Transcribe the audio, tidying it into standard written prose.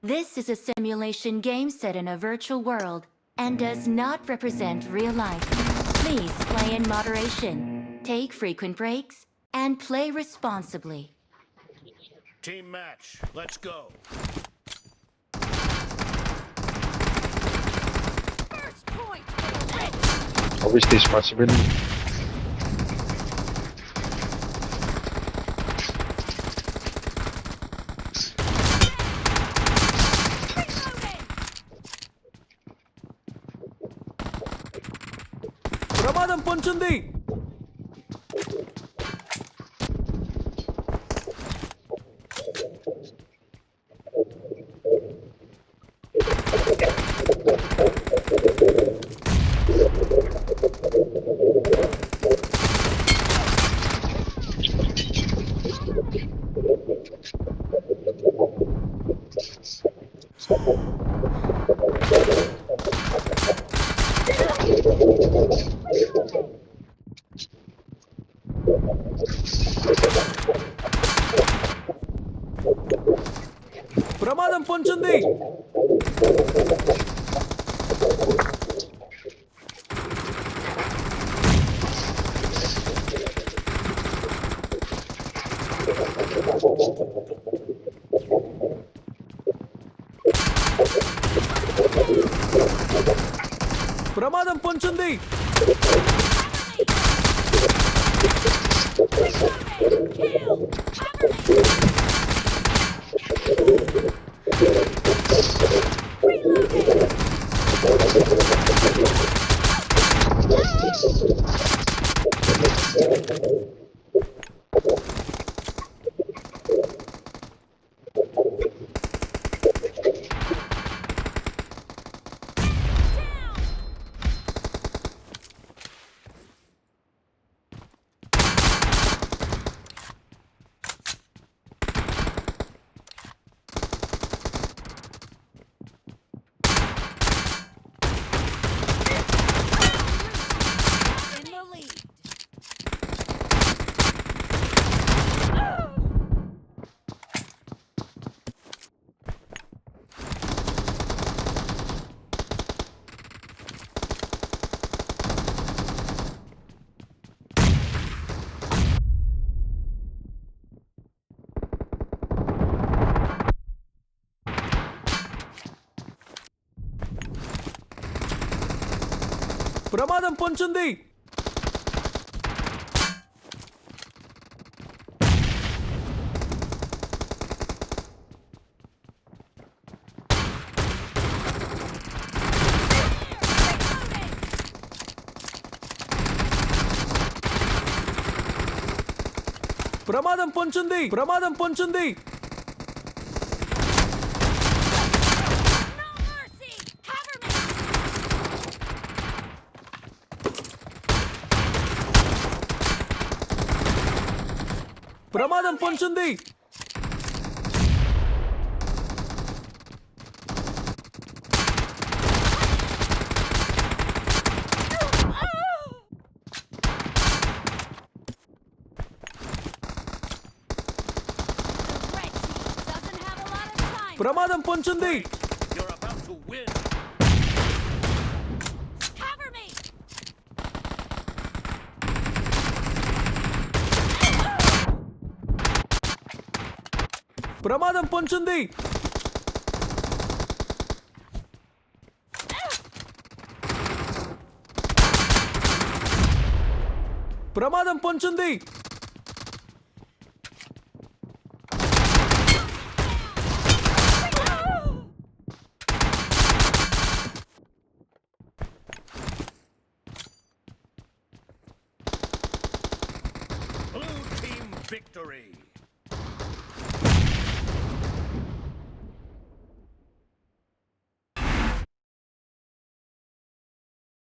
This is a simulation game set in a virtual world and does not represent real life. Please play in moderation, take frequent breaks, and play responsibly. Team match, let's go. First point. Obviously responsibility. ప్రమాదం పొంచుంది. ప్రమాదం పొంచుంది. ప్రమాదం పొంచుంది. ప్రమాదం పొంచుంది. ప్రమాదం పొంచుంది. ప్రమాదం పొంచుంది. ప్రమాదం పొంచుంది. ప్రమాదం పొంచుంది. You're about to win. ప్రమాదం పొంచుంది. ప్రమాదం పొంచుంది. Blue team victory.